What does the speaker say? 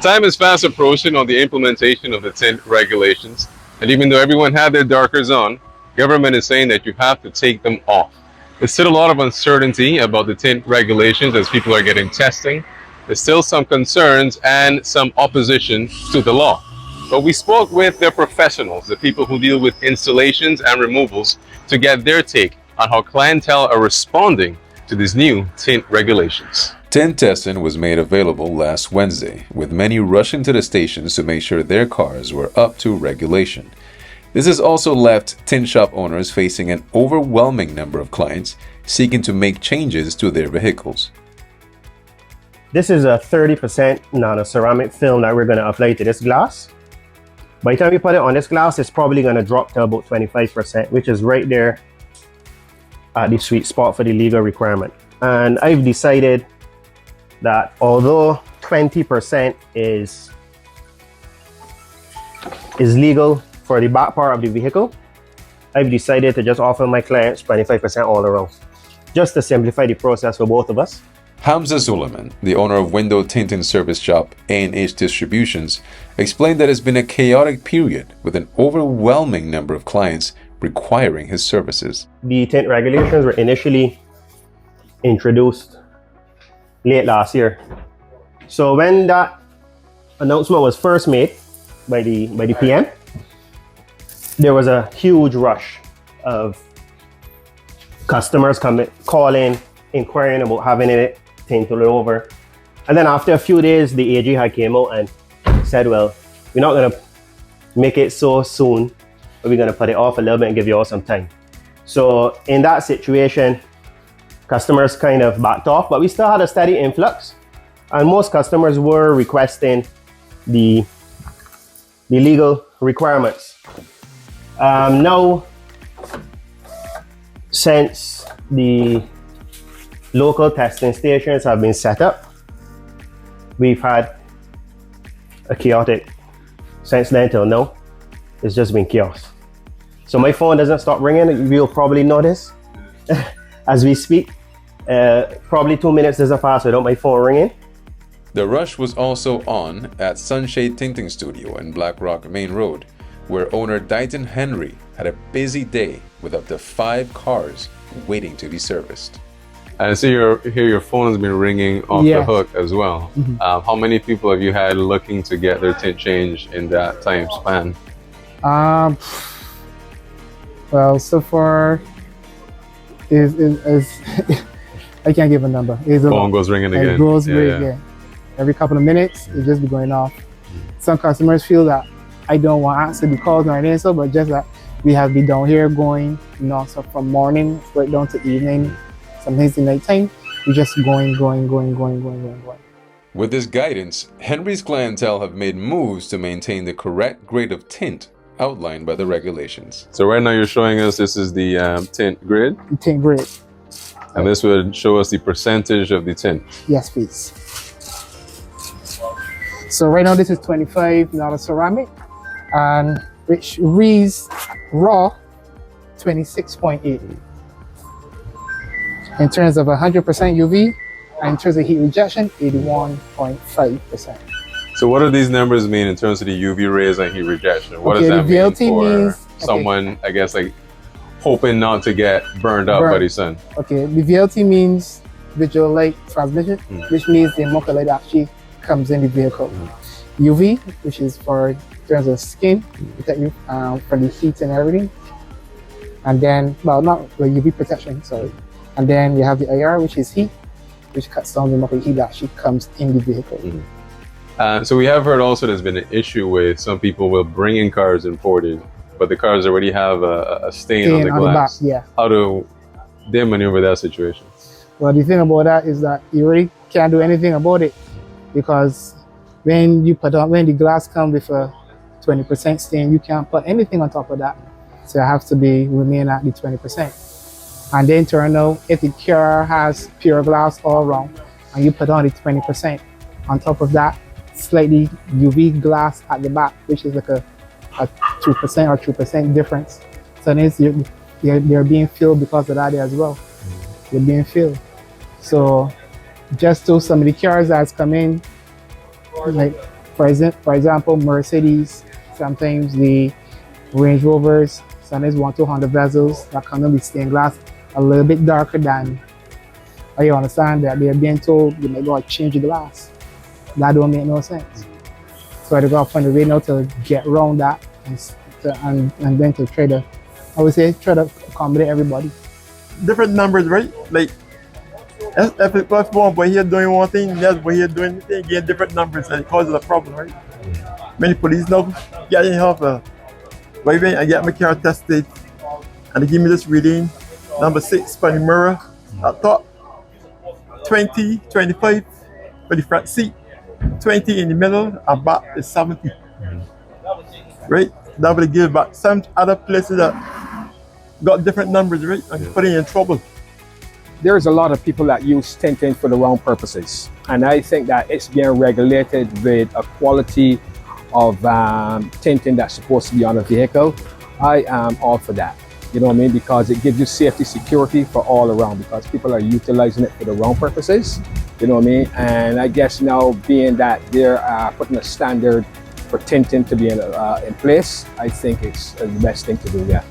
Time is fast approaching on the implementation of the tint regulations, and even though everyone had their darkers on, government is saying that you have to take them off. There's still a lot of uncertainty about the tint regulations as people are getting testing. There's still some concerns and some opposition to the law. But we spoke with the professionals, the people who deal with installations and removals, to get their take on how clientele are responding to these new tint regulations. Tint testing was made available last Wednesday, with many rushing to the stations to make sure their cars were up to regulation. This has also left tint shop owners facing an overwhelming number of clients seeking to make changes to their vehicles. This is a 30% nano-ceramic film that we're going to apply to this glass. By the time we put it on this glass, it's probably going to drop to about 25%, which is right there at the sweet spot for the legal requirement. And I've decided that although 20% is legal for the back part of the vehicle, I've decided to just offer my clients 25% all around, just to simplify the process for both of us. Hamza Suleiman, the owner of window tinting service shop A&H Distributions, explained that it's been a chaotic period with an overwhelming number of clients requiring his services. The tint regulations were initially introduced late last year. So when that announcement was first made by the PM, there was a huge rush of customers calling, inquiring about having it tinted over. And then after a few days, the AG had came out and said, well, we're not gonna make it so soon, but we're gonna put it off a little bit and give you all some time. So in that situation, customers kind of backed off, but we still had a steady influx. And most customers were requesting the legal requirements. Now, since the local testing stations have been set up, we've had a chaotic, since then till now, it's just been chaos. So my phone doesn't stop ringing. You'll probably notice as we speak. Probably 2 minutes doesn't pass without my phone ringing. The rush was also on at Sunshade Tinting Studio in Black Rock Main Road, where owner Dighton Henry had a busy day with up to 5 cars waiting to be serviced. I see your phone has been ringing off the hook as well. Mm-hmm. How many people have you had looking to get their tint changed in that time span? Well, so far is I can't give a number. Phone goes ringing again. It goes ringing. Yeah. Every couple of minutes, it just be going off. Some customers feel that I don't want to answer the calls or anything, so but just that we have been down here going non-stop from morning right down to evening, sometimes in night time. We're just going. With this guidance, Henry's clientele have made moves to maintain the correct grade of tint outlined by the regulations. So right now you're showing us this is the tint grid. Tint grid. And this would show us the percentage of the tint. Yes, please. So right now this is 25 nano-ceramic, and which reads raw 26.8. In terms of 100% UV, and in terms of heat rejection, 81.5%. So what do these numbers mean in terms of the UV rays and heat rejection? What does that the mean VLT for means, someone, I guess, like hoping not to get burned up by the sun? Okay, the VLT means visual light transmission, which means the amount of light actually comes in the vehicle. UV, which is for in terms of skin, protect you from the heat and everything. And then, well, not like UV protection, sorry. And then you have the IR, which is heat, which cuts down the amount of heat that actually comes in the vehicle. So we have heard also there's been an issue with some people will bring in cars imported, but the cars already have a stain on the glass. The back, yeah. How do they maneuver that situation? Well, the thing about that is that you really can't do anything about it, because when the glass comes with a 20% stain, you can't put anything on top of that. So it has to remain at the 20%. And then turn out if the car has pure glass all around and you put on the 20%, on top of that, slightly UV glass at the back, which is like a 2% or 3% difference. So then they're being filled because of that as well. They're being filled. So just to some of the cars that's come in, like For example, Mercedes, sometimes the Range Rovers, sometimes 1 to 100 bezels that kind of be stained glass a little bit darker than, you understand that they're being told they may go change the glass. That don't make no sense. So they got to find a way now to get around that and then to try to, I would say, try to accommodate everybody. Different numbers, right? Like, if it was one boy here doing one thing, the other boy here doing anything, get different numbers, and it causes a problem, right? Many police now getting help. When I get my car tested, and they give me this reading, number 6 for the mirror, at top, 20, 25 for the front seat, 20 in the middle, and back is 70. Right? That would give back. Some other places that got different numbers, right? And putting you in trouble. There's a lot of people that use tinting for the wrong purposes. And I think that it's being regulated with a quality of tinting that's supposed to be on a vehicle. I am all for that. You know what I mean? Because it gives you safety, security for all around, because people are utilizing it for the wrong purposes. You know what I mean? And I guess now, being that they're putting a standard for tinting to be in place, I think it's the best thing to do, yeah.